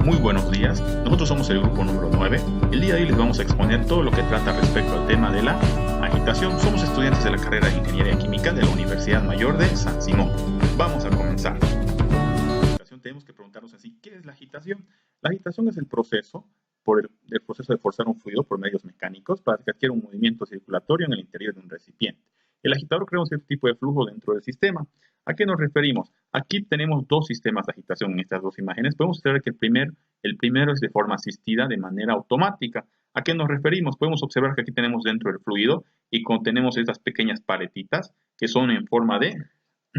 Muy buenos días, nosotros somos el grupo número 9. El día de hoy les vamos a exponer todo lo que trata respecto al tema de la agitación. Somos estudiantes de la carrera de Ingeniería Química de la Universidad Mayor de San Simón. Vamos a comenzar. Tenemos que preguntarnos así, ¿qué es la agitación? La agitación es el proceso de forzar un fluido por medios mecánicos para que adquiera un movimiento circulatorio en el interior de un recipiente. El agitador crea un cierto tipo de flujo dentro del sistema. ¿A qué nos referimos? Aquí tenemos dos sistemas de agitación en estas dos imágenes. Podemos observar que el primero es de forma asistida de manera automática. ¿A qué nos referimos? Podemos observar que aquí tenemos dentro del fluido y contenemos estas pequeñas paletitas que son en forma de,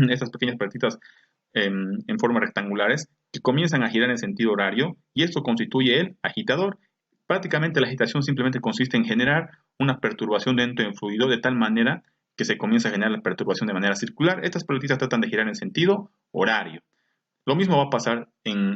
estas pequeñas paletitas en forma rectangulares que comienzan a girar en sentido horario y esto constituye el agitador. Prácticamente la agitación simplemente consiste en generar una perturbación dentro del fluido de tal manera que se comienza a generar la perturbación de manera circular. Estas pelotitas tratan de girar en sentido horario. Lo mismo va a pasar en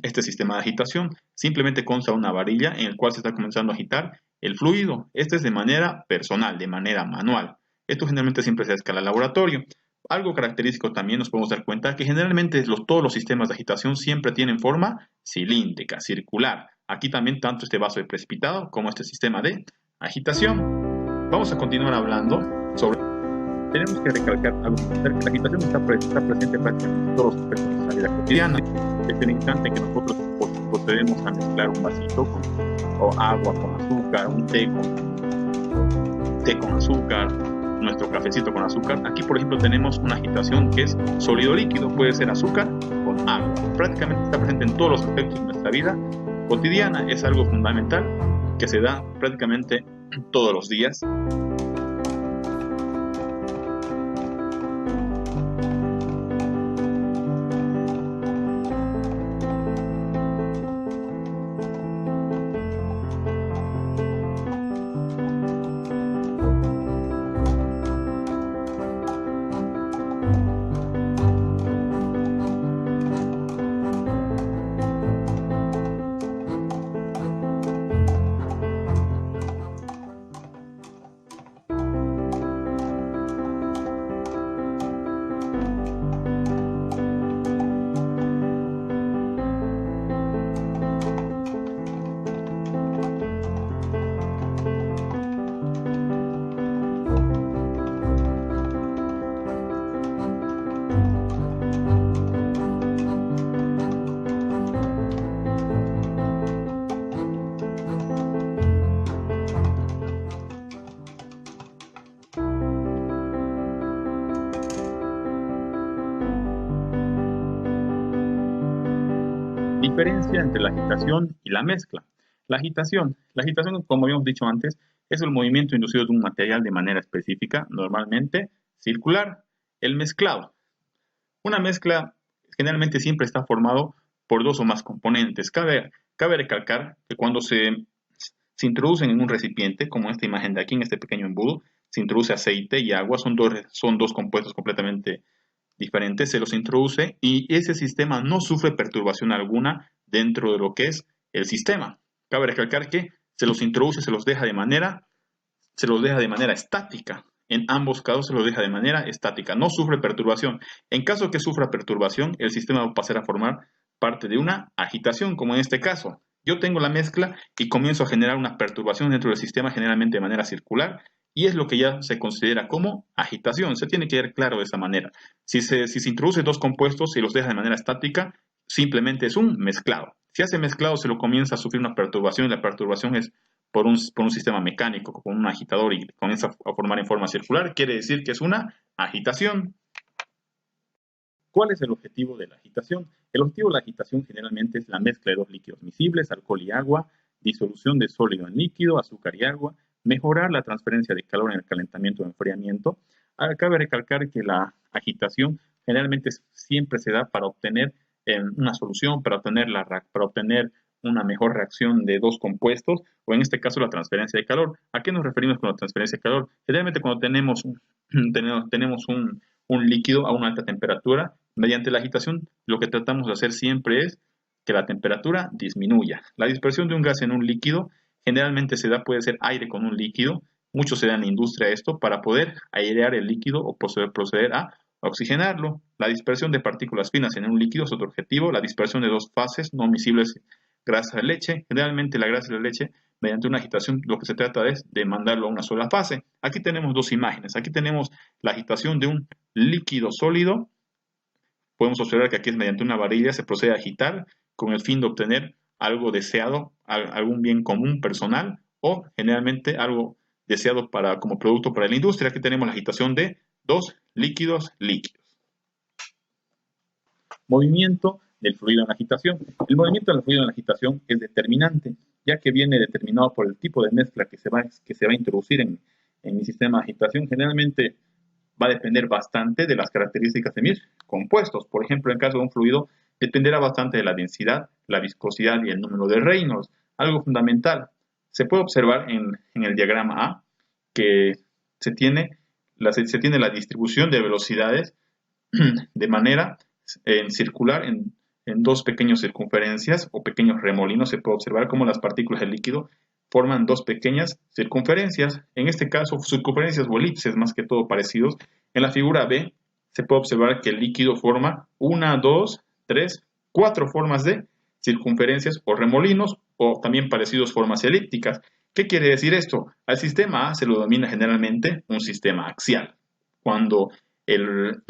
este sistema de agitación. Simplemente consta una varilla en el cual se está comenzando a agitar el fluido. Este es de manera personal, de manera manual. Esto generalmente siempre se hace a escala laboratorio. Algo característico también nos podemos dar cuenta que generalmente todos los sistemas de agitación siempre tienen forma cilíndrica, circular. Aquí también tanto este vaso de precipitado como este sistema de agitación. Vamos a continuar hablando sobre... Tenemos que recalcar algo importante, que la agitación está presente prácticamente en todos los aspectos de nuestra vida cotidiana. Es el instante que nosotros procedemos a mezclar un vasito o agua con azúcar, un té con azúcar, nuestro cafecito con azúcar. Aquí, por ejemplo, tenemos una agitación que es sólido-líquido, puede ser azúcar con agua. Prácticamente está presente en todos los aspectos de nuestra vida cotidiana. Es algo fundamental que se da prácticamente todos los días. Diferencia entre la agitación y la mezcla. La agitación, como habíamos dicho antes, es el movimiento inducido de un material de manera específica, normalmente circular. El mezclado. Una mezcla generalmente siempre está formado por dos o más componentes. Cabe recalcar que cuando se introducen en un recipiente, como esta imagen de aquí, en este pequeño embudo, se introduce aceite y agua, son dos compuestos completamente diferentes, se los introduce y ese sistema no sufre perturbación alguna dentro de lo que es el sistema. Cabe recalcar que se los introduce, se los deja de manera estática. En ambos casos se los deja de manera estática, no sufre perturbación. En caso que sufra perturbación, el sistema va a pasar a formar parte de una agitación, como en este caso. Yo tengo la mezcla y comienzo a generar una perturbación dentro del sistema, generalmente de manera circular, y es lo que ya se considera como agitación. Se tiene que ver claro de esa manera. Si se introducen dos compuestos y los deja de manera estática, simplemente es un mezclado. Si hace mezclado, se lo comienza a sufrir una perturbación, y la perturbación es por un sistema mecánico, con un agitador, y comienza a formar en forma circular, quiere decir que es una agitación. ¿Cuál es el objetivo de la agitación? El objetivo de la agitación generalmente es la mezcla de dos líquidos miscibles, alcohol y agua, disolución de sólido en líquido, azúcar y agua, mejorar la transferencia de calor en el calentamiento o enfriamiento. Cabe recalcar que la agitación generalmente siempre se da para obtener una solución, para obtener una mejor reacción de dos compuestos, o en este caso la transferencia de calor. ¿A qué nos referimos con la transferencia de calor? Generalmente cuando tenemos un líquido a una alta temperatura, mediante la agitación lo que tratamos de hacer siempre es que la temperatura disminuya. La dispersión de un gas en un líquido generalmente puede ser aire con un líquido, mucho se da en la industria esto, para poder airear el líquido o proceder a oxigenarlo. La dispersión de partículas finas en un líquido es otro objetivo. La dispersión de dos fases no miscibles, grasa de leche. Generalmente la grasa de leche, mediante una agitación, lo que se trata es de mandarlo a una sola fase. Aquí tenemos dos imágenes. Aquí tenemos la agitación de un líquido sólido. Podemos observar que aquí es mediante una varilla, se procede a agitar con el fin de obtener algo deseado, algún bien común personal o generalmente algo deseado como producto para la industria. Aquí tenemos la agitación de dos líquidos líquidos. Movimiento del fluido en la agitación. El movimiento del fluido en la agitación es determinante, ya que viene determinado por el tipo de mezcla que se va a introducir en mi sistema de agitación. Generalmente va a depender bastante de las características de mis compuestos. Por ejemplo, en caso de un fluido, dependerá bastante de la densidad, la viscosidad y el número de Reynolds. Algo fundamental, se puede observar en el diagrama A que se tiene la distribución de velocidades de manera circular en dos pequeñas circunferencias o pequeños remolinos. Se puede observar cómo las partículas del líquido forman dos pequeñas circunferencias, en este caso circunferencias o elipses más que todo parecidos. En la figura B se puede observar que el líquido forma 1, 2, 3, 4 formas de circunferencias o remolinos o también parecidos formas elípticas. ¿Qué quiere decir esto? Al sistema A se lo denomina generalmente un sistema axial. Cuando el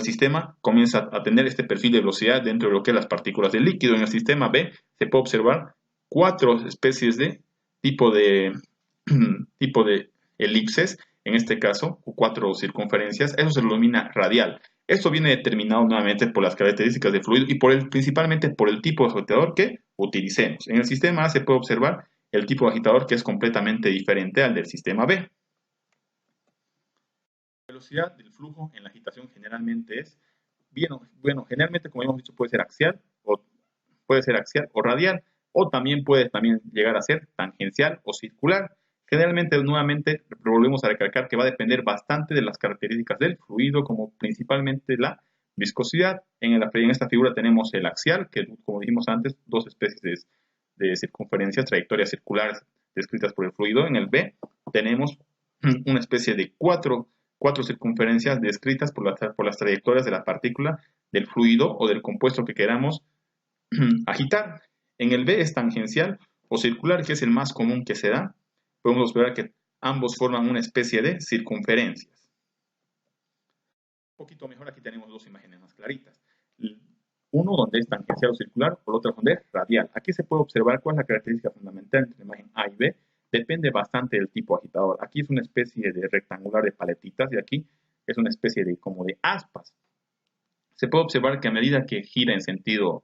sistema comienza a tener este perfil de velocidad dentro de lo que es las partículas del líquido. En el sistema B se puede observar 4 especies de tipo de elipses, en este caso, 4 circunferencias. Eso se denomina radial. Esto viene determinado nuevamente por las características del fluido y principalmente por el tipo de agitador que utilicemos. En el sistema A se puede observar el tipo de agitador que es completamente diferente al del sistema B. La velocidad del flujo en la agitación generalmente es, generalmente como hemos dicho puede ser axial o radial, o también puede llegar a ser tangencial o circular. Generalmente, nuevamente, volvemos a recalcar que va a depender bastante de las características del fluido, como principalmente la viscosidad. En esta figura tenemos el axial, que como dijimos antes, dos especies de circunferencias, trayectorias circulares descritas por el fluido. En el B tenemos una especie de cuatro circunferencias descritas por las trayectorias de la partícula, del fluido o del compuesto que queramos agitar. En el B es tangencial o circular, que es el más común que se da. Podemos observar que ambos forman una especie de circunferencias. Un poquito mejor, aquí tenemos dos imágenes más claritas. Uno donde es tangencial o circular, por otro donde es radial. Aquí se puede observar cuál es la característica fundamental entre la imagen A y B. Depende bastante del tipo agitador. Aquí es una especie de rectangular de paletitas y aquí es una especie de como de aspas. Se puede observar que a medida que gira en sentido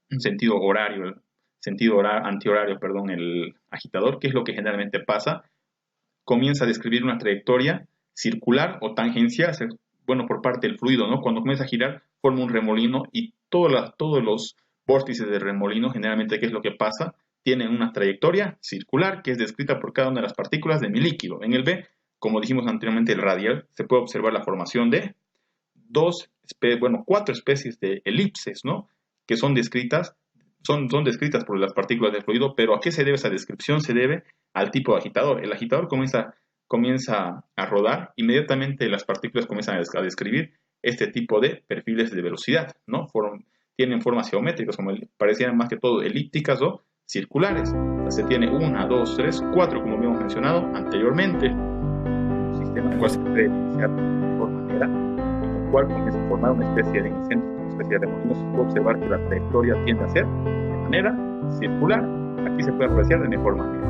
antihorario, el agitador, ¿qué es lo que generalmente pasa? Comienza a describir una trayectoria circular o tangencial, por parte del fluido, ¿no? Cuando comienza a girar, forma un remolino y todos los vórtices del remolino, generalmente, ¿qué es lo que pasa? Tienen una trayectoria circular que es descrita por cada una de las partículas de mi líquido. En el B, como dijimos anteriormente, el radial, se puede observar la formación de 4 especies de elipses, ¿no? Que son descritas por las partículas del fluido, pero ¿a qué se debe esa descripción? Se debe al tipo de agitador. El agitador comienza a rodar, inmediatamente las partículas comienzan a describir este tipo de perfiles de velocidad, ¿no? Tienen formas geométricas, como parecían más que todo elípticas o circulares. Se tiene 1, 2, 3, 4, como habíamos mencionado anteriormente. Un sistema en el cual se puede iniciar de mejor manera, en el cual comienza a formar una especie de incentro, una especie de remolino. Se puede observar que la trayectoria tiende a ser de manera circular. Aquí se puede apreciar de mejor manera.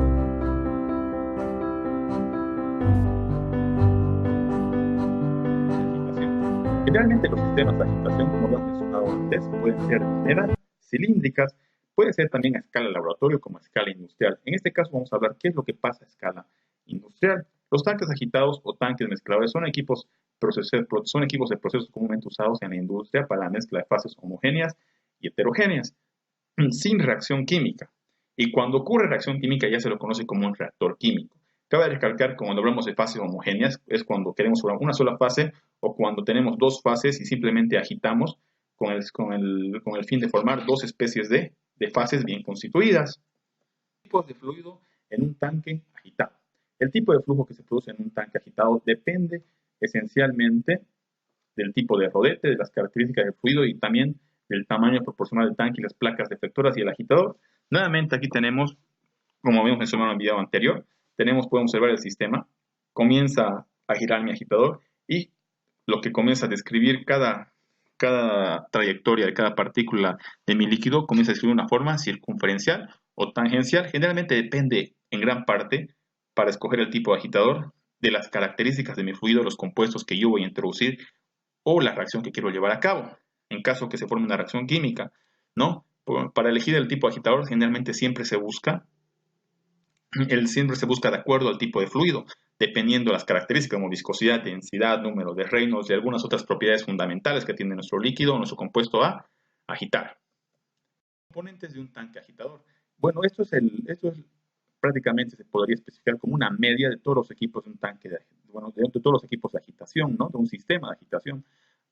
Generalmente los sistemas de agitación, como lo hemos mencionado antes, pueden ser de manera cilíndricas, puede ser también a escala laboratorio como a escala industrial. En este caso vamos a hablar qué es lo que pasa a escala industrial. Los tanques agitados o tanques mezcladores son equipos de procesos comúnmente usados en la industria para la mezcla de fases homogéneas y heterogéneas, sin reacción química. Y cuando ocurre reacción química ya se lo conoce como un reactor químico. Cabe recalcar que cuando hablamos de fases homogéneas es cuando queremos una sola fase o cuando tenemos dos fases y simplemente agitamos con el fin de formar dos especies de fases bien constituidas. Tipos de fluido en un tanque agitado. El tipo de flujo que se produce en un tanque agitado depende esencialmente del tipo de rodete, de las características del fluido y también del tamaño proporcional del tanque y las placas deflectoras y el agitador. Nuevamente aquí tenemos, como habíamos mencionado en el video anterior, podemos observar el sistema, comienza a girar mi agitador y lo que comienza a describir cada trayectoria de cada partícula de mi líquido comienza a describir una forma circunferencial o tangencial. Generalmente depende en gran parte, para escoger el tipo de agitador, de las características de mi fluido, los compuestos que yo voy a introducir o la reacción que quiero llevar a cabo. En caso que se forme una reacción química, ¿no? Para elegir el tipo de agitador, generalmente siempre se busca de acuerdo al tipo de fluido, dependiendo de las características como viscosidad, densidad, número de Reynolds y algunas otras propiedades fundamentales que tiene nuestro líquido o nuestro compuesto a agitar. Componentes de un tanque agitador. Bueno, esto es prácticamente se podría especificar como una media de todos los equipos de un tanque, de todos los equipos de agitación, ¿no? De un sistema de agitación.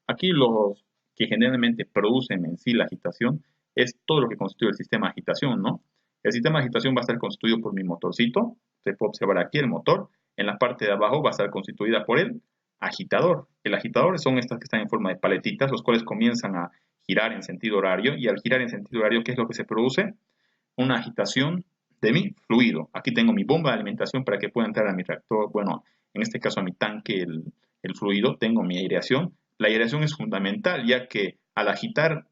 Aquí los que generalmente producen en sí la agitación es todo lo que constituye el sistema de agitación, ¿no? El sistema de agitación va a estar constituido por mi motorcito, se puede observar aquí el motor, en la parte de abajo va a estar constituida por el agitador. El agitador son estas que están en forma de paletitas, los cuales comienzan a girar en sentido horario, y al girar en sentido horario, ¿qué es lo que se produce? Una agitación de mi fluido. Aquí tengo mi bomba de alimentación para que pueda entrar a mi reactor, bueno, en este caso a mi tanque el fluido, tengo mi aireación. La aireación es fundamental, ya que al agitar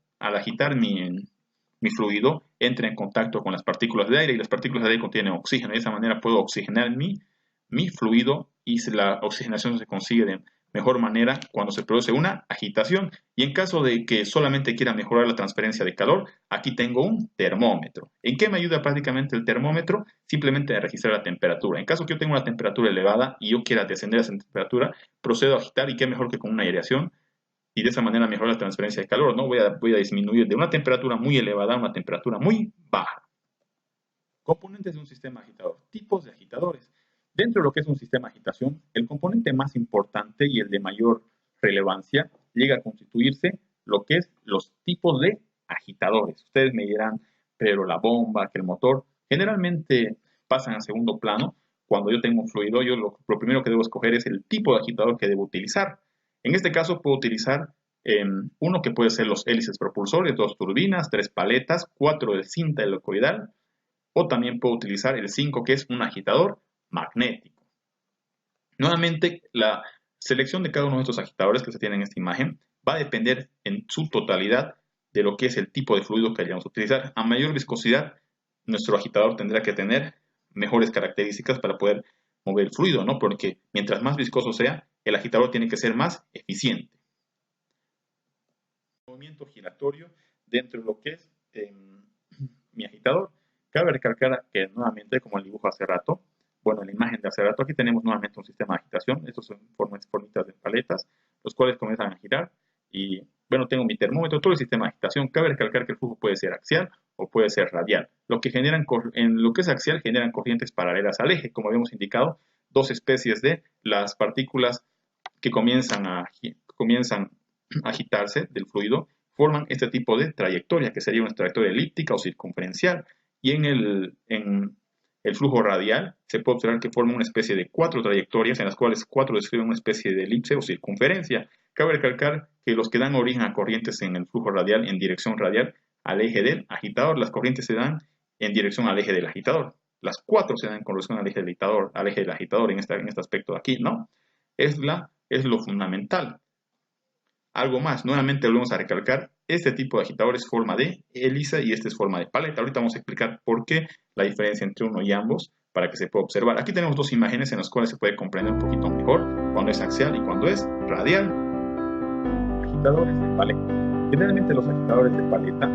mi fluido entra en contacto con las partículas de aire y las partículas de aire contienen oxígeno. De esa manera puedo oxigenar mi fluido y la oxigenación se consigue de mejor manera cuando se produce una agitación. Y en caso de que solamente quiera mejorar la transferencia de calor, aquí tengo un termómetro. ¿En qué me ayuda prácticamente el termómetro? Simplemente a registrar la temperatura. En caso que yo tenga una temperatura elevada y yo quiera descender a esa temperatura, procedo a agitar y qué mejor que con una aireación. Y de esa manera mejora la transferencia de calor, ¿no? Voy a disminuir de una temperatura muy elevada a una temperatura muy baja. Componentes de un sistema agitador. Tipos de agitadores. Dentro de lo que es un sistema de agitación, el componente más importante y el de mayor relevancia llega a constituirse lo que es los tipos de agitadores. Ustedes me dirán, pero la bomba, que el motor, generalmente pasan a segundo plano. Cuando yo tengo un fluido, yo lo primero que debo escoger es el tipo de agitador que debo utilizar. En este caso puedo utilizar uno que puede ser los hélices propulsores, 2 turbinas, 3 paletas, 4 de cinta helicoidal, o también puedo utilizar el 5 que es un agitador magnético. Nuevamente, la selección de cada uno de estos agitadores que se tiene en esta imagen va a depender en su totalidad de lo que es el tipo de fluido que vayamos a utilizar. A mayor viscosidad, nuestro agitador tendrá que tener mejores características para poder mover el fluido, ¿no? Porque mientras más viscoso sea, el agitador tiene que ser más eficiente. Movimiento giratorio dentro de lo que es mi agitador. Cabe recalcar que nuevamente, como el dibujo hace rato, bueno, en la imagen de hace rato, aquí tenemos nuevamente un sistema de agitación. Estos son formitas de paletas, los cuales comienzan a girar. Y bueno, tengo mi termómetro, todo el sistema de agitación. Cabe recalcar que el flujo puede ser axial o puede ser radial. Lo que generan, en lo que es axial, generan corrientes paralelas al eje, como habíamos indicado, dos especies de las partículas que comienzan a agitarse del fluido forman este tipo de trayectoria, que sería una trayectoria elíptica o circunferencial. Y en el flujo radial se puede observar que forma una especie de 4 trayectorias, en las cuales 4 describen una especie de elipse o circunferencia. Cabe recalcar que los que dan origen a corrientes en el flujo radial, en dirección radial al eje del agitador, las corrientes se dan en dirección al eje del agitador. Las 4 se dan con relación al eje del agitador en este aspecto de aquí, ¿no? Es lo fundamental. Algo más, nuevamente volvemos a recalcar, este tipo de agitador es forma de hélice y este es forma de paleta. Ahorita vamos a explicar por qué la diferencia entre uno y ambos para que se pueda observar. Aquí tenemos dos imágenes en las cuales se puede comprender un poquito mejor cuando es axial y cuando es radial. Agitadores de paleta. Generalmente los agitadores de paleta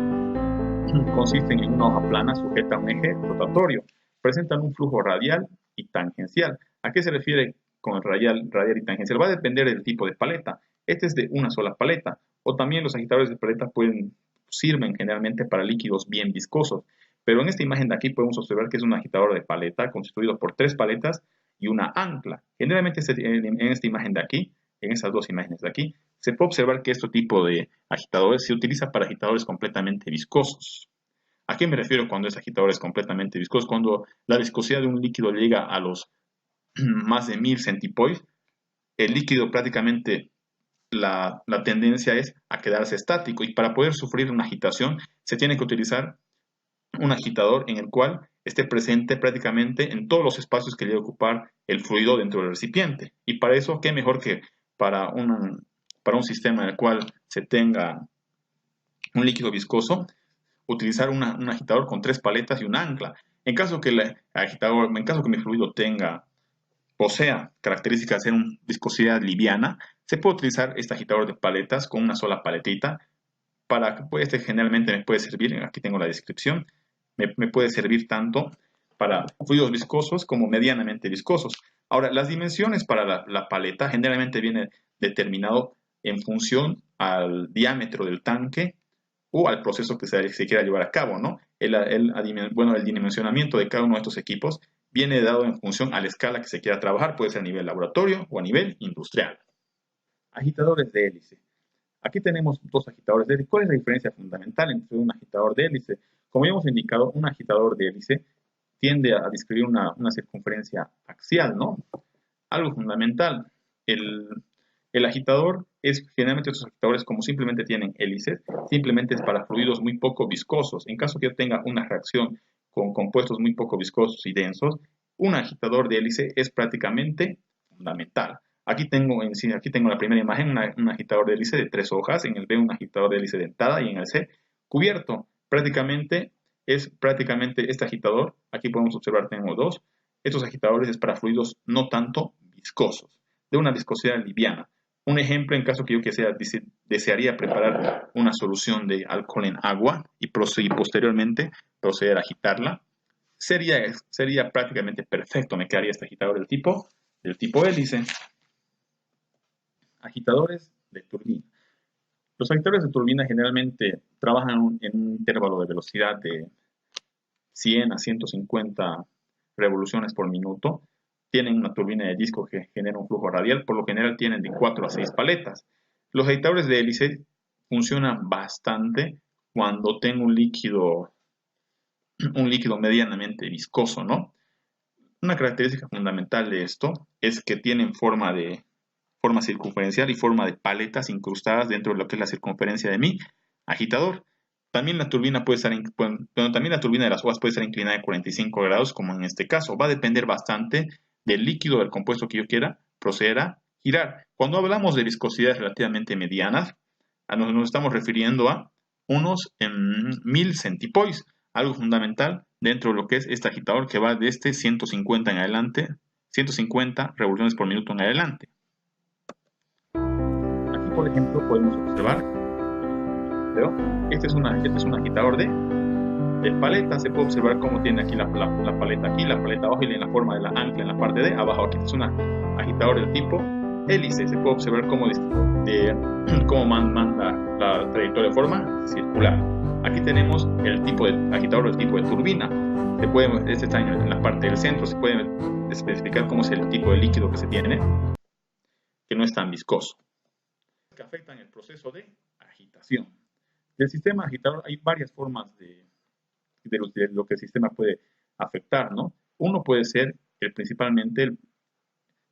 consisten en una hoja plana sujeta a un eje rotatorio. Presentan un flujo radial y tangencial. ¿A qué se refiere con el radial y tangencial? Va a depender del tipo de paleta. Este es de una sola paleta, o también los agitadores de paleta sirven generalmente para líquidos bien viscosos, pero en esta imagen de aquí podemos observar que es un agitador de paleta constituido por 3 paletas y una ancla. Generalmente en esta imagen de aquí, en estas dos imágenes de aquí, se puede observar que este tipo de agitadores se utiliza para agitadores completamente viscosos. ¿A qué me refiero cuando es agitadores completamente viscosos? Cuando la viscosidad de un líquido llega a los más de 1000 centipoise, el líquido prácticamente la tendencia es a quedarse estático, y para poder sufrir una agitación se tiene que utilizar un agitador en el cual esté presente prácticamente en todos los espacios que debe ocupar el fluido dentro del recipiente. Y para eso, qué mejor que para un sistema en el cual se tenga un líquido viscoso, utilizar un agitador con 3 paletas y un ancla. En caso que en caso que mi fluido posea características de una viscosidad liviana, se puede utilizar este agitador de paletas con una sola paletita. Este generalmente me puede servir, aquí tengo la descripción, me puede servir tanto para fluidos viscosos como medianamente viscosos. Ahora, las dimensiones para la paleta generalmente vienen determinado en función al diámetro del tanque o al proceso que se quiera llevar a cabo, ¿no? El dimensionamiento de cada uno de estos equipos viene dado en función a la escala que se quiera trabajar, puede ser a nivel laboratorio o a nivel industrial. Agitadores de hélice. Aquí tenemos 2 agitadores de hélice. ¿Cuál es la diferencia fundamental entre un agitador de hélice? Como ya hemos indicado, un agitador de hélice tiende a describir una circunferencia axial, ¿no? Algo fundamental. El agitador generalmente estos agitadores, como simplemente tienen hélices, simplemente es para fluidos muy poco viscosos. En caso que yo tenga una reacción con compuestos muy poco viscosos y densos, un agitador de hélice es prácticamente fundamental. Aquí tengo la primera imagen, un agitador de hélice de 3 hojas, en el B un agitador de hélice dentada y en el C cubierto. Prácticamente este agitador, aquí podemos observar, tenemos 2. Estos agitadores es para fluidos no tanto viscosos, de una viscosidad liviana. Un ejemplo, en caso que yo desearía preparar una solución de alcohol en agua y posteriormente proceder a agitarla, sería prácticamente perfecto. Me quedaría este agitador del tipo hélice. Agitadores de turbina. Los agitadores de turbina generalmente trabajan en un intervalo de velocidad de 100 a 150 revoluciones por minuto. Tienen una turbina de disco que genera un flujo radial, por lo general tienen de 4 a 6 paletas. Los agitadores de hélice funcionan bastante cuando tengo un líquido medianamente viscoso, ¿no? Una característica fundamental de esto es que tienen forma circunferencial y forma de paletas incrustadas dentro de lo que es la circunferencia de mi agitador. También la turbina de las hojas puede estar inclinada de 45 grados, como en este caso. Va a depender bastante del líquido, del compuesto que yo quiera proceder a girar. Cuando hablamos de viscosidades relativamente medianas, nos estamos refiriendo a unos 1000 centipoise, algo fundamental dentro de lo que es este agitador, que va desde 150 en adelante, 150 revoluciones por minuto en adelante. Aquí, por ejemplo, podemos observar, este es un agitador de paleta. Se puede observar cómo tiene aquí la paleta aquí, la paleta abajo y en la forma de la ancla en la parte de abajo. Aquí es un agitador del tipo hélice. Se puede observar cómo manda la trayectoria de forma circular. Aquí tenemos el tipo de agitador del tipo de turbina. Este está en la parte del centro. Se puede especificar cómo es el tipo de líquido que se tiene, que no es tan viscoso, que afectan el proceso de agitación. Del sistema agitador hay varias formas de lo que el sistema puede afectar, ¿no? Uno puede ser principalmente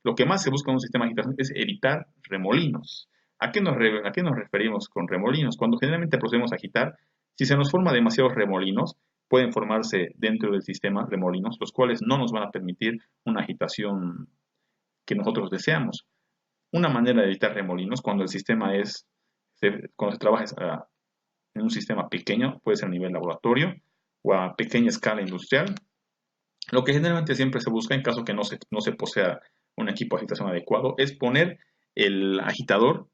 lo que más se busca en un sistema de agitación es evitar remolinos. ¿A qué nos referimos con remolinos? Cuando generalmente procedemos a agitar, si se nos forma demasiados remolinos, pueden formarse dentro del sistema remolinos, los cuales no nos van a permitir una agitación que nosotros deseamos. Una manera de evitar remolinos cuando cuando se trabaja en un sistema pequeño, puede ser a nivel laboratorio o a pequeña escala industrial, lo que generalmente siempre se busca en caso que no se posea un equipo de agitación adecuado es poner el agitador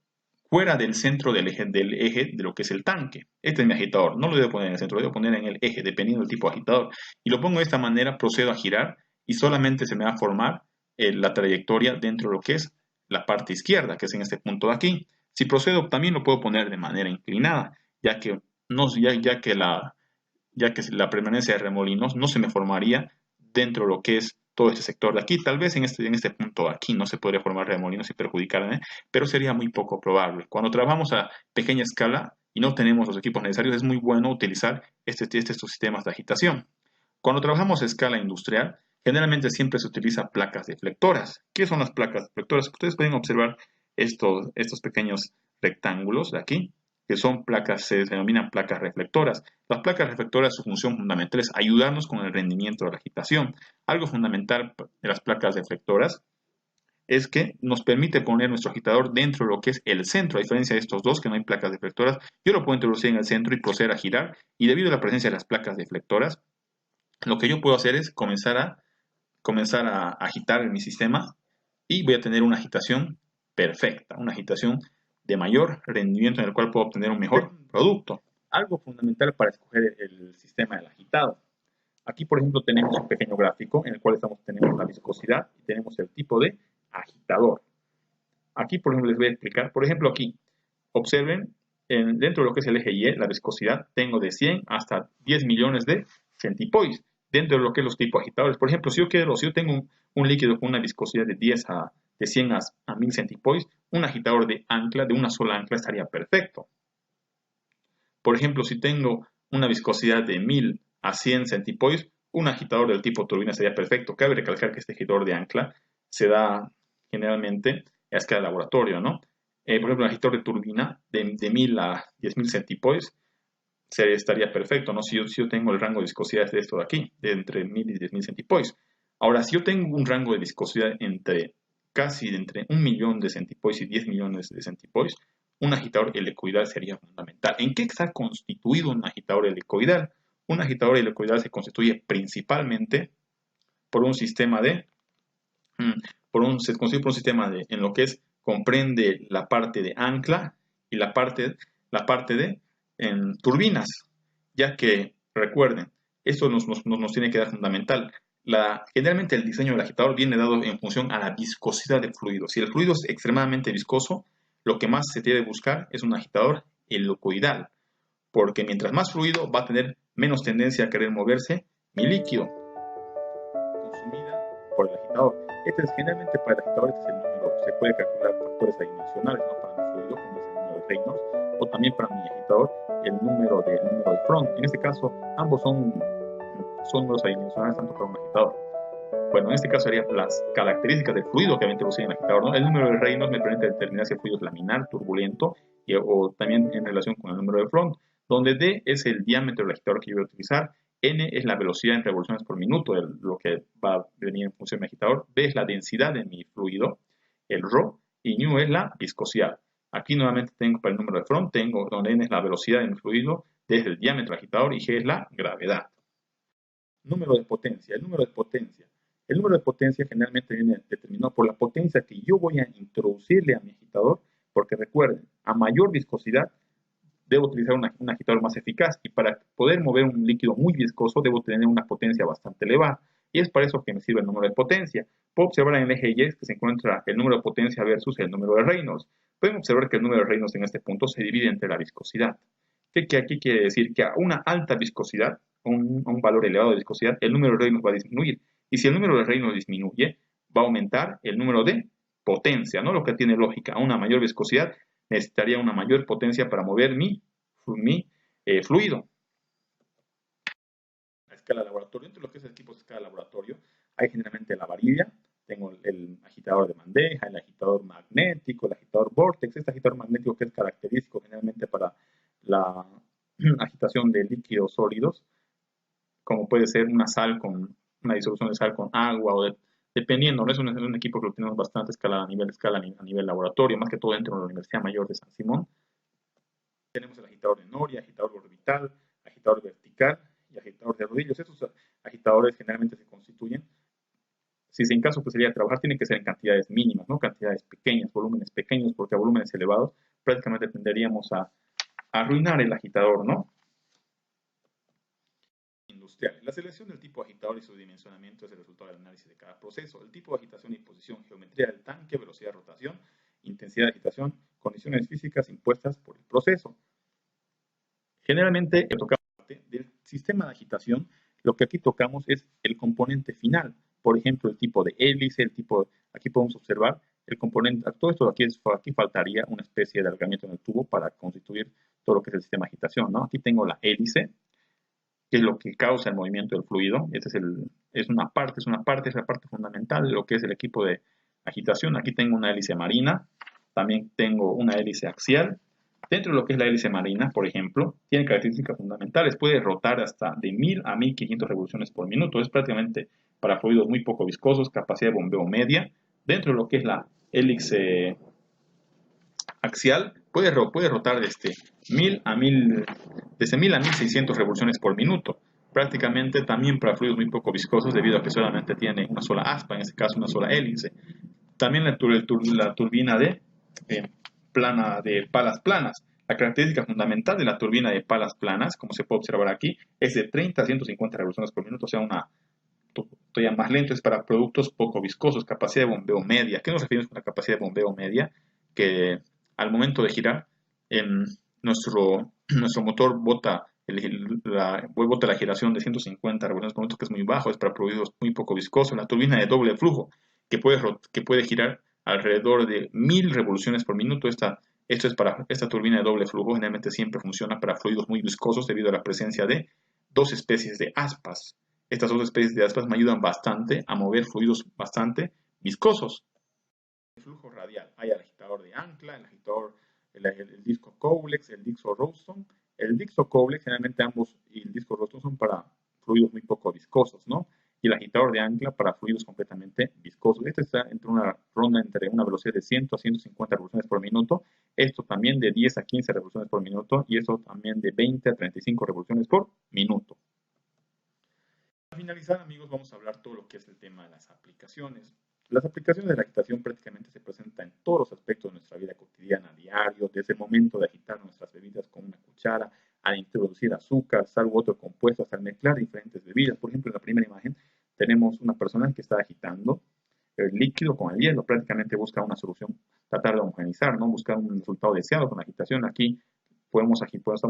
fuera del centro del eje de lo que es el tanque. Este es mi agitador, no lo debo poner en el centro, lo debo poner en el eje, dependiendo del tipo de agitador. Y lo pongo de esta manera, procedo a girar y solamente se me va a formar la trayectoria dentro de lo que es la parte izquierda, que es en este punto de aquí. Si procedo, también lo puedo poner de manera inclinada, ya que la permanencia de remolinos no se me formaría dentro de lo que es todo este sector de aquí. Tal vez en este punto de aquí no se podría formar remolinos y perjudicarme, pero sería muy poco probable. Cuando trabajamos a pequeña escala y no tenemos los equipos necesarios, es muy bueno utilizar estos sistemas de agitación. Cuando trabajamos a escala industrial, generalmente siempre se utiliza placas deflectoras. ¿Qué son las placas deflectoras? Ustedes pueden observar estos pequeños rectángulos de aquí, que son placas, se denominan placas reflectoras. Las placas reflectoras, su función fundamental es ayudarnos con el rendimiento de la agitación. Algo fundamental de las placas reflectoras es que nos permite poner nuestro agitador dentro de lo que es el centro, a diferencia de estos dos que no hay placas deflectoras. Yo lo puedo introducir en el centro y proceder a girar, y debido a la presencia de las placas deflectoras, lo que yo puedo hacer es comenzar a agitar en mi sistema y voy a tener una agitación perfecta, una agitación de mayor rendimiento en el cual puedo obtener un mejor producto. Algo fundamental para escoger el sistema del agitado. Aquí, por ejemplo, tenemos un pequeño gráfico en el cual tenemos la viscosidad y tenemos el tipo de agitador. Aquí, por ejemplo, les voy a explicar. Por ejemplo, aquí, observen, dentro de lo que es el eje Y, la viscosidad, tengo de 100 hasta 10 millones de centipoise. Dentro de lo que es los tipos agitadores, por ejemplo, si yo tengo un líquido con una viscosidad de 100 a 1000 centipoise, un agitador de ancla, de una sola ancla, estaría perfecto. Por ejemplo, si tengo una viscosidad de 1000 a 100 centipoise, un agitador del tipo turbina sería perfecto. Cabe recalcar que este agitador de ancla se da generalmente a escala de laboratorio, ¿no? Por ejemplo, un agitador de turbina de 1000 a 10.000 centipoise estaría perfecto, ¿no? Si yo tengo el rango de viscosidad de esto de aquí, de entre 1000 y 10.000 centipoise. Ahora, si yo tengo un rango de viscosidad entre 1 millón de centipoise y 10 millones de centipoise, un agitador helicoidal sería fundamental. ¿En qué está constituido un agitador helicoidal? Un agitador helicoidal se constituye principalmente por un sistema en lo que comprende la parte de ancla y la parte de turbinas, ya que, recuerden, esto nos tiene que dar fundamental. Generalmente el diseño del agitador viene dado en función a la viscosidad del fluido. Si el fluido es extremadamente viscoso, lo que más se debe buscar es un agitador helicoidal, porque mientras más fluido va a tener menos tendencia a querer moverse mi líquido consumida por el agitador. Generalmente para el agitador este es el número, se puede calcular factores adimensionales, ¿no? Para mi fluido, como es el número de Reynolds, o también para mi agitador el número de Front. En este caso, ambos son números adimensionales tanto para un agitador. Bueno, en este caso serían las características del fluido que va a introducir en el agitador, ¿no? El número de Reynolds me permite determinar si el fluido es laminar, turbulento, o también en relación con el número de Front, donde D es el diámetro del agitador que yo voy a utilizar, N es la velocidad en revoluciones por minuto, lo que va a venir en función de mi agitador, B es la densidad de mi fluido, el ρ, y ν es la viscosidad. Aquí nuevamente tengo para el número de Front, donde N es la velocidad de mi fluido, D es el diámetro del agitador y G es la gravedad. Número de potencia. El número de potencia generalmente viene determinado por la potencia que yo voy a introducirle a mi agitador, porque recuerden, a mayor viscosidad debo utilizar un agitador más eficaz, y para poder mover un líquido muy viscoso debo tener una potencia bastante elevada, y es para eso que me sirve el número de potencia. Puedo observar en el eje Y que se encuentra el número de potencia versus el número de Reynolds. Pueden observar que el número de Reynolds en este punto se divide entre la viscosidad. ¿Qué aquí quiere decir? Que a una alta viscosidad, a un valor elevado de viscosidad, el número de Reynolds va a disminuir. Y si el número de Reynolds disminuye, va a aumentar el número de potencia, ¿no? Lo que tiene lógica. A una mayor viscosidad necesitaría una mayor potencia para mover mi fluido. A escala de laboratorio, entre lo que es el tipo de escala de laboratorio, hay generalmente la varilla, tengo el agitador de bandeja, el agitador magnético, el agitador vortex. Este agitador magnético que es característico generalmente para la agitación de líquidos sólidos, como puede ser una disolución de sal con agua, o dependiendo, ¿no? Es un equipo que lo tenemos bastante a nivel laboratorio, más que todo dentro de la Universidad Mayor de San Simón. Tenemos el agitador de Noria, agitador orbital, agitador vertical y agitador de rodillos. Estos agitadores generalmente se constituyen, si en caso que sería trabajar, tiene que ser en cantidades mínimas, ¿no? Cantidades pequeñas, volúmenes pequeños, porque a volúmenes elevados prácticamente tenderíamos a arruinar el agitador, ¿no? Industrial. La selección del tipo de agitador y su dimensionamiento es el resultado del análisis de cada proceso. El tipo de agitación y posición, geometría del tanque, velocidad de rotación, intensidad de agitación, condiciones físicas impuestas por el proceso. Generalmente, del sistema de agitación, lo que aquí tocamos es el componente final. Por ejemplo, el tipo de hélice, aquí podemos observar el componente, todo esto aquí faltaría una especie de alargamiento en el tubo para constituir todo lo que es el sistema de agitación, ¿no? Aquí tengo la hélice, que es lo que causa el movimiento del fluido. Es la parte fundamental de lo que es el equipo de agitación. Aquí tengo una hélice marina, También tengo una hélice axial. Dentro de lo que es la hélice marina, por ejemplo, tiene características fundamentales. Puede rotar hasta de 1000 a 1500 revoluciones por minuto. Es prácticamente para fluidos muy poco viscosos, capacidad de bombeo media. Dentro de lo que es la hélice axial, puede rotar desde 1000 a 1600 revoluciones por minuto. Prácticamente también para fluidos muy poco viscosos, debido a que solamente tiene una sola aspa, en este caso una sola hélice. También la turbina de palas planas. La característica fundamental de la turbina de palas planas, como se puede observar aquí, es de 30 a 150 revoluciones por minuto, o sea, todavía más lento. Es para productos poco viscosos, capacidad de bombeo media. ¿Qué nos referimos con la capacidad de bombeo media? Que al momento de girar, nuestro motor bota la giración de 150 revoluciones por minuto, que es muy bajo, es para fluidos muy poco viscosos. La turbina de doble flujo, que puede girar alrededor de 1000 revoluciones por minuto. Esta turbina de doble flujo generalmente siempre funciona para fluidos muy viscosos debido a la presencia de dos especies de aspas. Estas dos especies de aspas me ayudan bastante a mover fluidos bastante viscosos. El flujo radial, hay el agitador de ancla, el disco Cowlex, el disco Rowstone. El disco Cowlex, generalmente ambos, y el disco Rowstone son para fluidos muy poco viscosos, ¿no? Y el agitador de ancla para fluidos completamente viscosos. Este está entre una ronda entre una velocidad de 100 a 150 revoluciones por minuto. Esto también de 10 a 15 revoluciones por minuto. Y esto también de 20 a 35 revoluciones por minuto. Para finalizar, amigos, vamos a hablar todo lo que es el tema de las aplicaciones. Las aplicaciones de la agitación prácticamente se presentan en todos los aspectos de nuestra vida cotidiana, diario, desde el momento de agitar nuestras bebidas con una cuchara, al introducir azúcar, sal u otro compuesto, hasta al mezclar diferentes bebidas. Por ejemplo, en la primera imagen tenemos una persona que está agitando el líquido con el hielo. Prácticamente busca una solución, tratar de homogenizar, ¿no? Buscar un resultado deseado con la agitación. Aquí estamos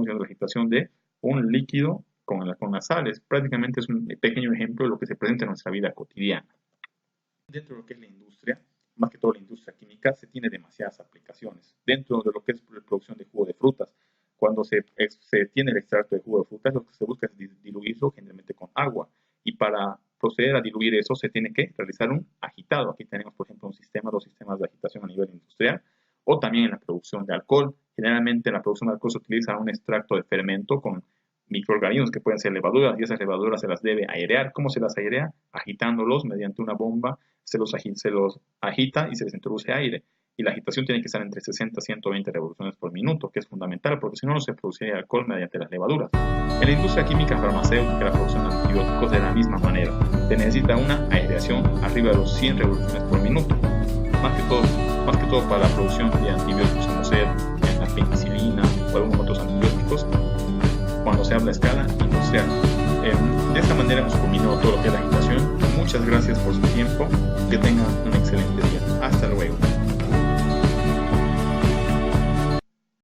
viendo la agitación de un líquido con las sales. Prácticamente es un pequeño ejemplo de lo que se presenta en nuestra vida cotidiana. Dentro de lo que es la industria, más que todo la industria química, se tiene demasiadas aplicaciones. Dentro de lo que es la producción de jugo de frutas, cuando se tiene el extracto de jugo de frutas, lo que se busca es diluirlo generalmente con agua. Y para proceder a diluir eso, se tiene que realizar un agitado. Aquí tenemos, por ejemplo, dos sistemas de agitación a nivel industrial, o también en la producción de alcohol. Generalmente en la producción de alcohol se utiliza un extracto de fermento con microorganismos que pueden ser levaduras, y esas levaduras se las debe airear. ¿Cómo se las airea? Agitándolos mediante una bomba, se los agita y se les introduce aire. Y la agitación tiene que estar entre 60 a 120 revoluciones por minuto, que es fundamental, porque si no, no se produciría alcohol mediante las levaduras. En la industria química farmacéutica, la producción de antibióticos de la misma manera. Se necesita una aireación arriba de los 100 revoluciones por minuto. Más que todo para la producción de antibióticos, como ser la penicilina o algunos otros antibióticos, cuando se habla a escala industrial. De esta manera hemos culminado todo lo que es la agitación. Muchas gracias por su tiempo. Que tengan un excelente día. Hasta luego.